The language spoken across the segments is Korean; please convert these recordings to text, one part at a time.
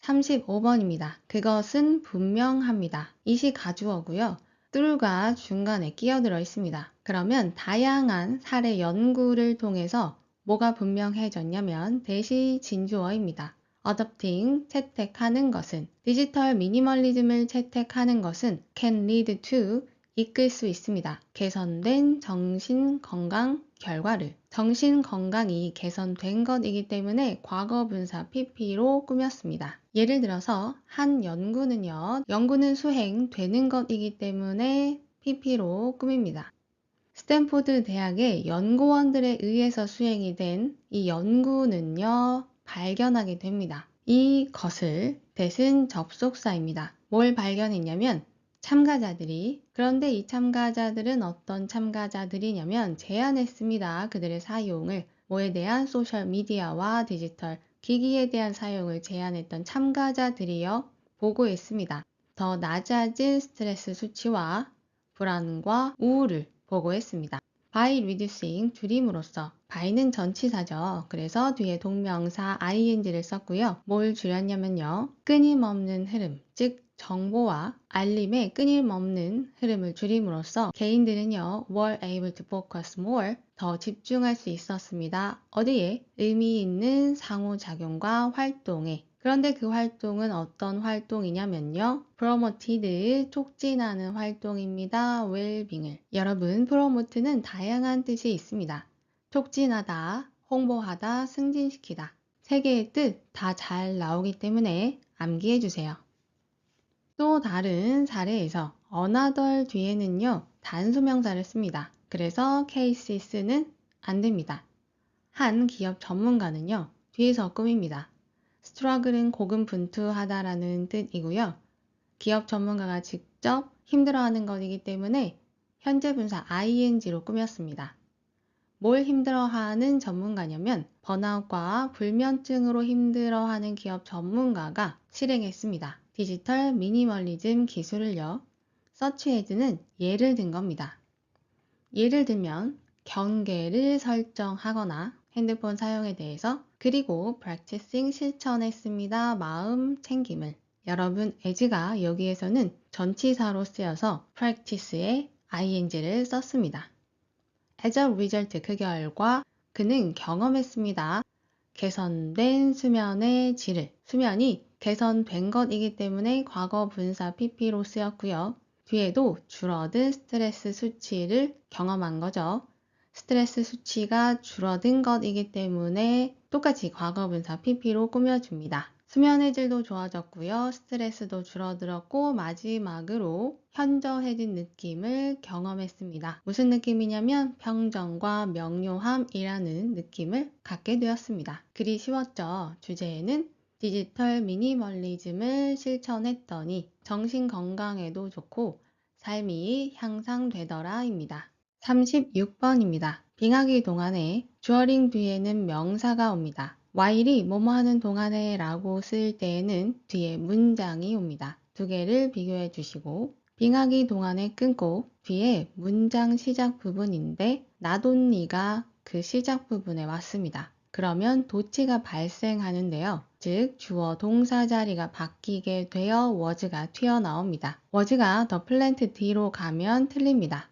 35번입니다. 그것은 분명합니다. 이시 가주어고요. 뚫가 중간에 끼어들어 있습니다. 그러면 다양한 사례 연구를 통해서 뭐가 분명해졌냐면 대시 진주어입니다. adopting, 채택하는 것은, 디지털 미니멀리즘을 채택하는 것은 can lead to, 이끌 수 있습니다. 개선된 정신건강 결과를. 정신건강이 개선된 것이기 때문에 과거분사 pp로 꾸몄습니다. 예를 들어서 한 연구는 수행되는 것이기 때문에 pp로 꾸밉니다. 스탠포드 대학의 연구원들에 의해서 수행이 된 이 연구는요, 발견하게 됩니다. 이것을 대신 접속사입니다. 뭘 발견했냐면 참가자들이. 그런데 이 참가자들은 어떤 참가자들이냐면 제안했습니다. 그들의 사용을. 뭐에 대한 소셜미디어와 디지털 기기에 대한 사용을 제안했던 참가자들이요, 보고했습니다. 더 낮아진 스트레스 수치와 불안과 우울을 보고했습니다. by reducing, 줄임으로써. by는 전치사죠. 그래서 뒤에 동명사 ing를 썼고요. 뭘 줄였냐면요, 끊임없는 흐름, 즉 정보와 알림의 끊임없는 흐름을 줄임으로써 개인들은요, were able to focus more, 더 집중할 수 있었습니다. 어디에? 의미 있는 상호작용과 활동에. 그런데 그 활동은 어떤 활동이냐면요, promoted, 촉진하는 활동입니다. well-being을. 여러분, promote는 다양한 뜻이 있습니다. 촉진하다, 홍보하다, 승진시키다. 세 개의 뜻 다 잘 나오기 때문에 암기해 주세요. 또 다른 사례에서 another 뒤에는요, 단수명사를 씁니다. 그래서 cases는 안 됩니다. 한 기업 전문가는요, 뒤에서 꾸밉니다. struggle은 고군분투하다라는 뜻이고요. 기업 전문가가 직접 힘들어하는 것이기 때문에 현재 분사 ing로 꾸몄습니다. 뭘 힘들어하는 전문가냐면 번아웃과 불면증으로 힘들어하는 기업 전문가가 실행했습니다. 디지털 미니멀리즘 기술을요. 서치에드는 예를 든 겁니다. 예를 들면 경계를 설정하거나 핸드폰 사용에 대해서, 그리고 practicing, 실천했습니다. 마음 챙김을. 여러분, as가 여기에서는 전치사로 쓰여서 practice에 ing를 썼습니다. as a result, 그 결과 그는 경험했습니다. 개선된 수면의 질을. 수면이 개선된 것이기 때문에 과거 분사 pp로 쓰였고요. 뒤에도 줄어든 스트레스 수치를 경험한 거죠. 스트레스 수치가 줄어든 것이기 때문에 똑같이 과거 분사 pp로 꾸며줍니다. 수면의 질도 좋아졌고요. 스트레스도 줄어들었고 마지막으로 현저해진 느낌을 경험했습니다. 무슨 느낌이냐면 평정과 명료함이라는 느낌을 갖게 되었습니다. 그리 쉬웠죠? 주제에는 디지털 미니멀리즘을 실천했더니 정신건강에도 좋고 삶이 향상되더라 입니다. 36번입니다. 빙하기 동안에 주어링 뒤에는 명사가 옵니다. while이 뭐뭐 하는 동안에 라고 쓸 때에는 뒤에 문장이 옵니다. 두 개를 비교해 주시고, 빙하기 동안에 끊고 뒤에 문장 시작 부분인데 나돈니가 그 시작 부분에 왔습니다. 그러면 도치가 발생하는데요. 즉 주어 동사 자리가 바뀌게 되어 was가 튀어나옵니다. was가 the plant 뒤로 가면 틀립니다.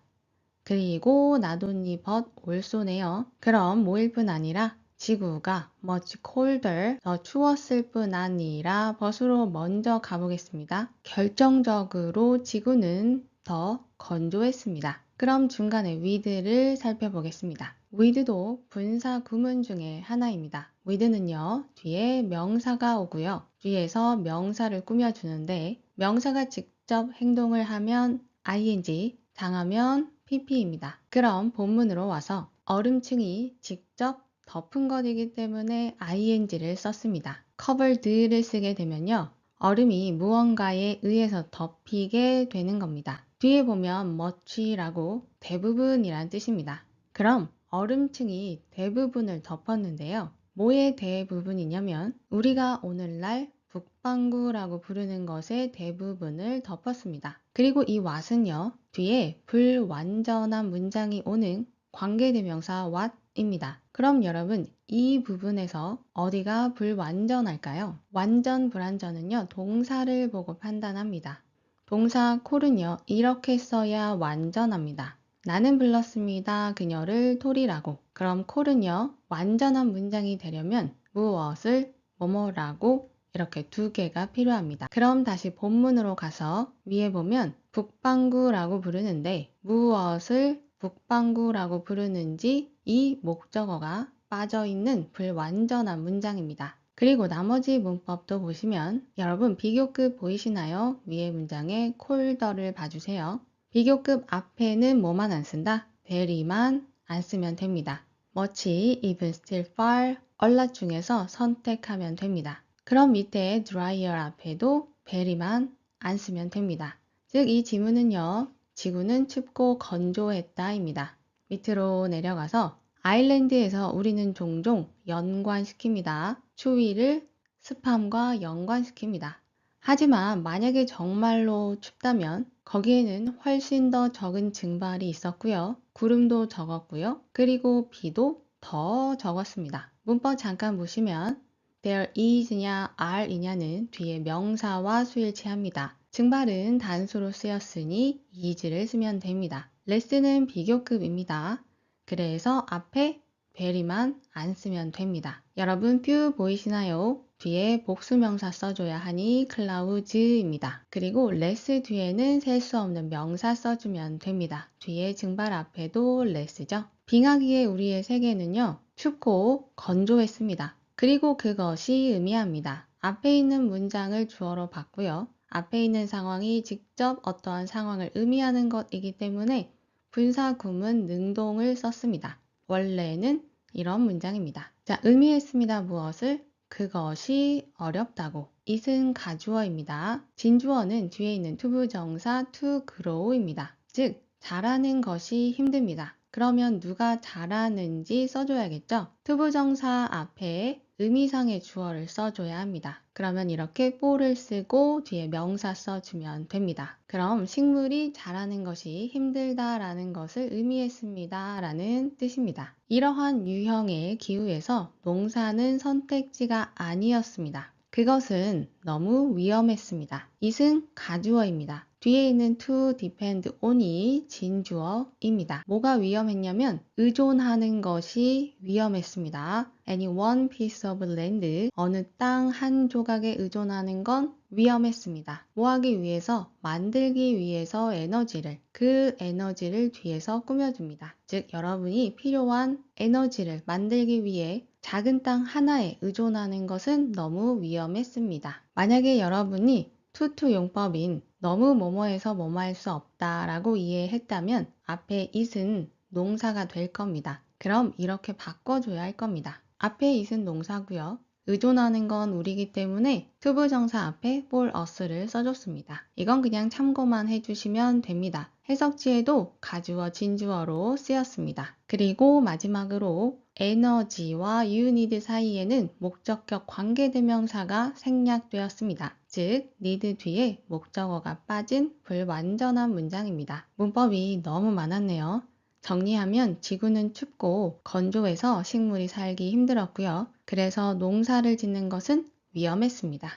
그리고 나돈니 but also네요. 그럼 뭐일 뿐 아니라 지구가 much colder, 더 추웠을 뿐 아니라 but으로 먼저 가보겠습니다. 결정적으로 지구는 더 건조했습니다. 그럼 중간에 with를 살펴보겠습니다. with도 분사 구문 중에 하나입니다. with는요, 뒤에 명사가 오고요. 뒤에서 명사를 꾸며주는데 명사가 직접 행동을 하면 ing, 당하면 pp입니다. 그럼 본문으로 와서 얼음층이 직접 덮은 것이기 때문에 ing를 썼습니다. covered를 쓰게 되면요, 얼음이 무언가에 의해서 덮이게 되는 겁니다. 뒤에 보면 much라고 대부분이란 뜻입니다. 그럼 얼음층이 대부분을 덮었는데요. 뭐의 대부분이냐면 우리가 오늘날 북반구라고 부르는 것의 대부분을 덮었습니다. 그리고 이 what은요, 뒤에 불완전한 문장이 오는 관계대명사 what 입니다. 그럼 여러분 이 부분에서 어디가 불완전할까요? 완전 불완전은요 동사를 보고 판단합니다. 동사 콜은요 이렇게 써야 완전합니다. 나는 불렀습니다. 그녀를 톨이라고. 그럼 콜은요 완전한 문장이 되려면 무엇을 뭐뭐라고 이렇게 두 개가 필요합니다. 그럼 다시 본문으로 가서 위에 보면 북방구라고 부르는데 무엇을 북방구라고 부르는지 이 목적어가 빠져있는 불완전한 문장입니다. 그리고 나머지 문법도 보시면 여러분 비교급 보이시나요? 위에 문장에 콜더를 봐주세요. 비교급 앞에는 뭐만 안 쓴다? very만 안 쓰면 됩니다. much, even, still, far, a lot 중에서 선택하면 됩니다. 그럼 밑에 drier 앞에도 very만 안 쓰면 됩니다. 즉 이 지문은요. 지구는 춥고 건조했다입니다. 밑으로 내려가서 아일랜드에서 우리는 종종 연관시킵니다. 추위를 습함과 연관시킵니다. 하지만 만약에 정말로 춥다면 거기에는 훨씬 더 적은 증발이 있었고요. 구름도 적었고요. 그리고 비도 더 적었습니다. 문법 잠깐 보시면 there is냐 are이냐는 뒤에 명사와 수일치합니다. 증발은 단수로 쓰였으니 is를 쓰면 됩니다. less는 비교급입니다. 그래서 앞에 very만 안 쓰면 됩니다. 여러분 few 보이시나요? 뒤에 복수명사 써줘야 하니 clouds입니다. 그리고 less 뒤에는 셀 수 없는 명사 써주면 됩니다. 뒤에 증발 앞에도 less죠. 빙하기의 우리의 세계는요. 춥고 건조했습니다. 그리고 그것이 의미합니다. 앞에 있는 문장을 주어로 봤고요. 앞에 있는 상황이 직접 어떠한 상황을 의미하는 것이기 때문에 분사 구문 능동을 썼습니다. 원래는 이런 문장입니다. 자, 의미했습니다. 무엇을? 그것이 어렵다고. it은 가주어입니다. 진주어는 뒤에 있는 투부정사 to grow입니다. 즉, 잘하는 것이 힘듭니다. 그러면 누가 잘하는지 써줘야겠죠? 투부정사 앞에 의미상의 주어를 써줘야 합니다. 그러면 이렇게 for를 쓰고 뒤에 명사 써주면 됩니다. 그럼 식물이 자라는 것이 힘들다라는 것을 의미했습니다. 라는 뜻입니다. 이러한 유형의 기후에서 농사는 선택지가 아니었습니다. 그것은 너무 위험했습니다. it은 가주어입니다. 뒤에 있는 to depend on이 진주어입니다. 뭐가 위험했냐면 의존하는 것이 위험했습니다. Any one piece of land, 어느 땅 한 조각에 의존하는 건 위험했습니다. 뭐 하기 위해서? 만들기 위해서 에너지를, 그 에너지를 뒤에서 꾸며줍니다. 즉 여러분이 필요한 에너지를 만들기 위해 작은 땅 하나에 의존하는 것은 너무 위험했습니다. 만약에 여러분이 투투 용법인 너무 뭐뭐해서 뭐뭐 할 수 없다 라고 이해했다면 앞에 it은 농사가 될 겁니다. 그럼 이렇게 바꿔줘야 할 겁니다. 앞에 it은 농사고요. 의존하는 건 우리이기 때문에 투부정사 앞에 for us를 써줬습니다. 이건 그냥 참고만 해주시면 됩니다. 해석지에도 가주어, 진주어로 쓰였습니다. 그리고 마지막으로 에너지와 you need 사이에는 목적격 관계대명사가 생략되었습니다. 즉, need 뒤에 목적어가 빠진 불완전한 문장입니다. 문법이 너무 많았네요. 정리하면 지구는 춥고 건조해서 식물이 살기 힘들었고요. 그래서 농사를 짓는 것은 위험했습니다.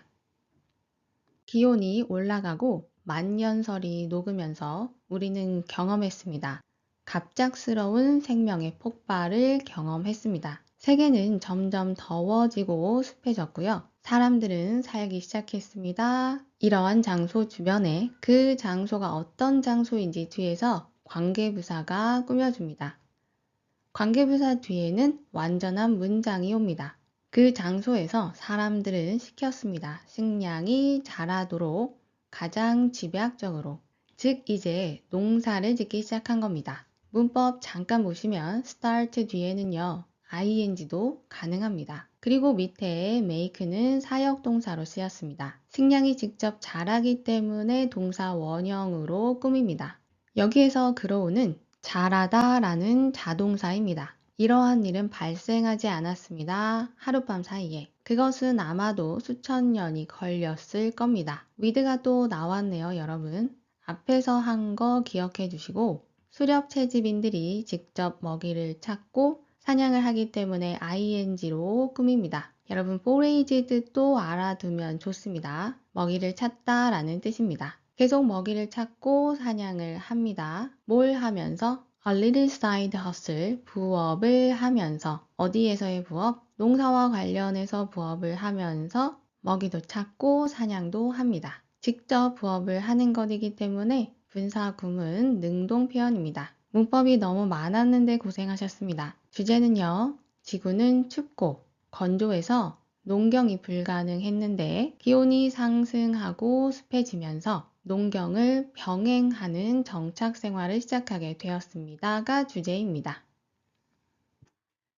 기온이 올라가고 만년설이 녹으면서 우리는 경험했습니다. 갑작스러운 생명의 폭발을 경험했습니다. 세계는 점점 더워지고 습해졌고요. 사람들은 살기 시작했습니다. 이러한 장소 주변에 그 장소가 어떤 장소인지 뒤에서 관계부사가 꾸며줍니다. 관계부사 뒤에는 완전한 문장이 옵니다. 그 장소에서 사람들은 시켰습니다. 식량이 자라도록 가장 집약적으로. 즉 이제 농사를 짓기 시작한 겁니다. 문법 잠깐 보시면 start 뒤에는요. ing도 가능합니다. 그리고 밑에 make는 사역동사로 쓰였습니다. 식량이 직접 자라기 때문에 동사 원형으로 꾸밉니다. 여기에서 grow는 자라다 라는 자동사입니다. 이러한 일은 발생하지 않았습니다. 하룻밤 사이에. 그것은 아마도 수천 년이 걸렸을 겁니다. with가 또 나왔네요, 여러분. 앞에서 한 거 기억해 주시고 수렵 채집인들이 직접 먹이를 찾고 사냥을 하기 때문에 ing로 꾸밉니다. 여러분 forage 뜻도 알아두면 좋습니다. 먹이를 찾다 라는 뜻입니다. 계속 먹이를 찾고 사냥을 합니다. 뭘 하면서? A little side hustle, 부업을 하면서. 어디에서의 부업? 농사와 관련해서 부업을 하면서 먹이도 찾고 사냥도 합니다. 직접 부업을 하는 것이기 때문에 분사구문 능동 표현입니다. 문법이 너무 많았는데 고생하셨습니다. 주제는요, 지구는 춥고 건조해서 농경이 불가능했는데 기온이 상승하고 습해지면서 농경을 병행하는 정착 생활을 시작하게 되었습니다가 주제입니다.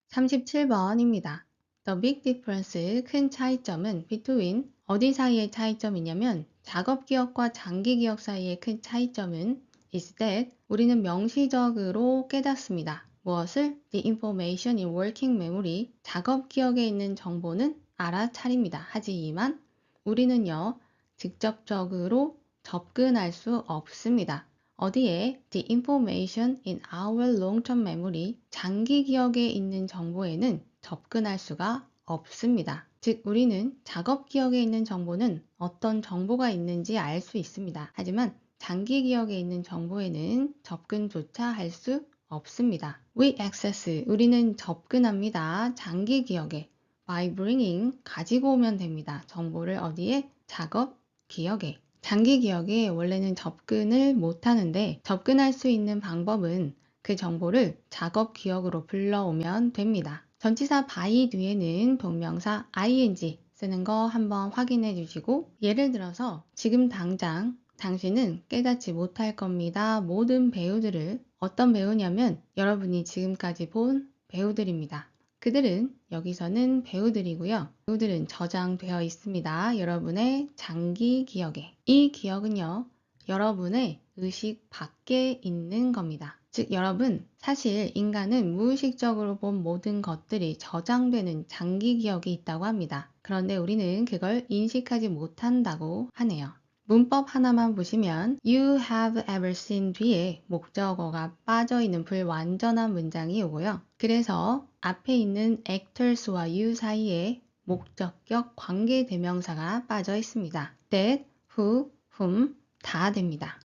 37번입니다. The big difference, 큰 차이점은 between, 어디 사이의 차이점이냐면 작업 기억과 장기 기억 사이의 큰 차이점은 is that, 우리는 명시적으로 깨닫습니다. 무엇을? The information in working memory, 작업 기억에 있는 정보는 알아차립니다. 하지만 우리는요, 직접적으로 접근할 수 없습니다. 어디에? The information in our long-term memory, 장기 기억에 있는 정보에는 접근할 수가 없습니다. 즉, 우리는 작업 기억에 있는 정보는 어떤 정보가 있는지 알 수 있습니다. 하지만 장기 기억에 있는 정보에는 접근조차 할 수 없습니다. We access, 우리는 접근합니다. 장기 기억에. By bringing, 가지고 오면 됩니다. 정보를 어디에? 작업 기억에. 장기 기억에 원래는 접근을 못하는데 접근할 수 있는 방법은 그 정보를 작업 기억으로 불러오면 됩니다. 전치사 by 뒤에는 동명사 ing 쓰는 거 한번 확인해 주시고, 예를 들어서 지금 당장 당신은 깨닫지 못할 겁니다. 모든 배우들을. 어떤 배우냐면 여러분이 지금까지 본 배우들입니다. 그들은 여기서는 배우들이고요. 배우들은 저장되어 있습니다. 여러분의 장기 기억에. 이 기억은요, 여러분의 의식 밖에 있는 겁니다. 즉, 여러분, 사실 인간은 무의식적으로 본 모든 것들이 저장되는 장기 기억이 있다고 합니다. 그런데 우리는 그걸 인식하지 못한다고 하네요. 문법 하나만 보시면 You have ever seen 뒤에 목적어가 빠져있는 불완전한 문장이 오고요. 그래서 앞에 있는 actors와 you 사이에 목적격 관계대명사가 빠져 있습니다. That, who, whom 다 됩니다.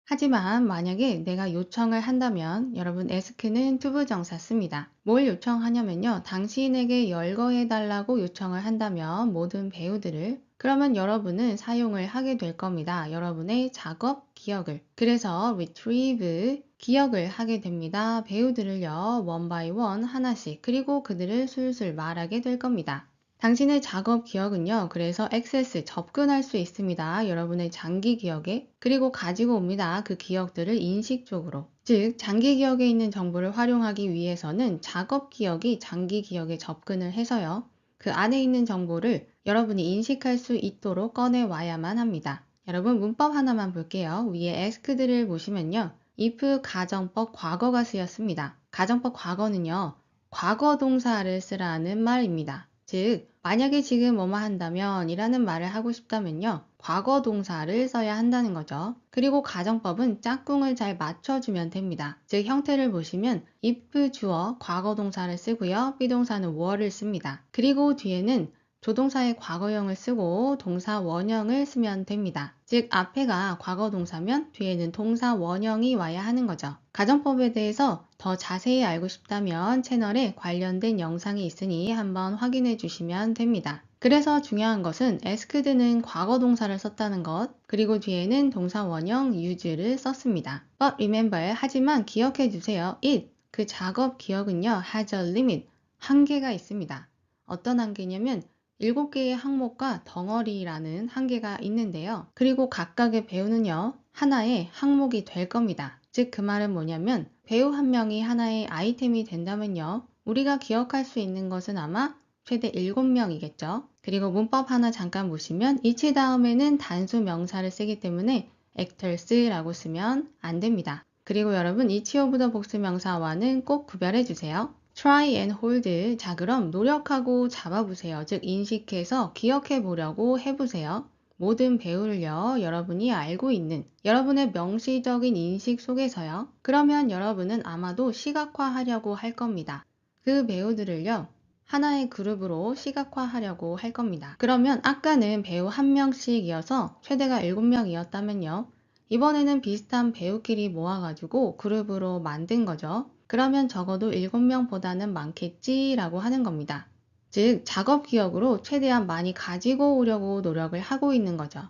하지만 만약에 내가 요청을 한다면 여러분 ask는 투부정사 씁니다. 뭘 요청하냐면요, 당신에게 열거해달라고 요청을 한다면 모든 배우들을, 그러면 여러분은 사용을 하게 될 겁니다. 여러분의 작업 기억을. 그래서 retrieve, 기억을 하게 됩니다. 배우들을요, one by one 하나씩, 그리고 그들을 술술 말하게 될 겁니다. 당신의 작업 기억은요, 그래서 access, 접근할 수 있습니다. 여러분의 장기 기억에. 그리고 가지고 옵니다. 그 기억들을 인식적으로. 즉, 장기 기억에 있는 정보를 활용하기 위해서는 작업 기억이 장기 기억에 접근을 해서요, 그 안에 있는 정보를 여러분이 인식할 수 있도록 꺼내와야만 합니다. 여러분, 문법 하나만 볼게요. 위에 asked를 보시면요, if 가정법 과거가 쓰였습니다. 가정법 과거는요, 과거 동사를 쓰라는 말입니다. 즉, 만약에 지금 뭐뭐 한다면 이라는 말을 하고 싶다면요, 과거 동사를 써야 한다는 거죠. 그리고 가정법은 짝꿍을 잘 맞춰주면 됩니다. 즉, 형태를 보시면 if 주어 과거 동사를 쓰고요, 비동사는 were를 씁니다. 그리고 뒤에는 조동사의 과거형을 쓰고 동사 원형을 쓰면 됩니다. 즉, 앞에가 과거 동사면 뒤에는 동사 원형이 와야 하는 거죠. 가정법에 대해서 더 자세히 알고 싶다면 채널에 관련된 영상이 있으니 한번 확인해 주시면 됩니다. 그래서 중요한 것은 asked는 과거 동사를 썼다는 것, 그리고 뒤에는 동사 원형 use를 썼습니다. But remember, 하지만 기억해 주세요. it, 그 작업 기억은요, has a limit, 한계가 있습니다. 어떤 한계냐면 7개의 항목과 덩어리라는 한계가 있는데요. 그리고 각각의 배우는요, 하나의 항목이 될 겁니다. 즉, 그 말은 뭐냐면 배우 한 명이 하나의 아이템이 된다면요, 우리가 기억할 수 있는 것은 아마 최대 7명이겠죠. 그리고 문법 하나 잠깐 보시면 이치 다음에는 단수 명사를 쓰기 때문에 actors라고 쓰면 안 됩니다. 그리고 여러분, 이치오브더 복수 명사와는 꼭 구별해 주세요. try and hold. 자, 그럼 노력하고 잡아보세요. 즉, 인식해서 기억해 보려고 해보세요. 모든 배우를요, 여러분이 알고 있는 여러분의 명시적인 인식 속에서요. 그러면 여러분은 아마도 시각화하려고 할 겁니다. 그 배우들을요, 하나의 그룹으로 시각화하려고 할 겁니다. 그러면 아까는 배우 한 명씩이어서 최대가 7명이었다면요. 이번에는 비슷한 배우끼리 모아가지고 그룹으로 만든 거죠. 그러면 적어도 7명보다는 많겠지라고 하는 겁니다. 즉, 작업 기억으로 최대한 많이 가지고 오려고 노력을 하고 있는 거죠.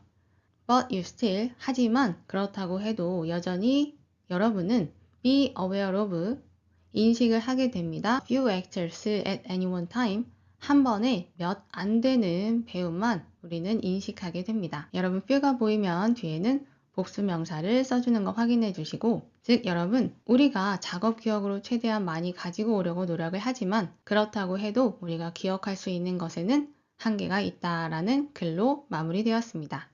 But you still, 하지만 그렇다고 해도 여전히 여러분은 be aware of, 인식을 하게 됩니다. Few actors at any one time, 한 번에 몇 안 되는 배우만 우리는 인식하게 됩니다. 여러분 few가 보이면 뒤에는 복수 명사를 써주는 거 확인해 주시고, 즉 여러분, 우리가 작업 기억으로 최대한 많이 가지고 오려고 노력을 하지만 그렇다고 해도 우리가 기억할 수 있는 것에는 한계가 있다라는 글로 마무리되었습니다.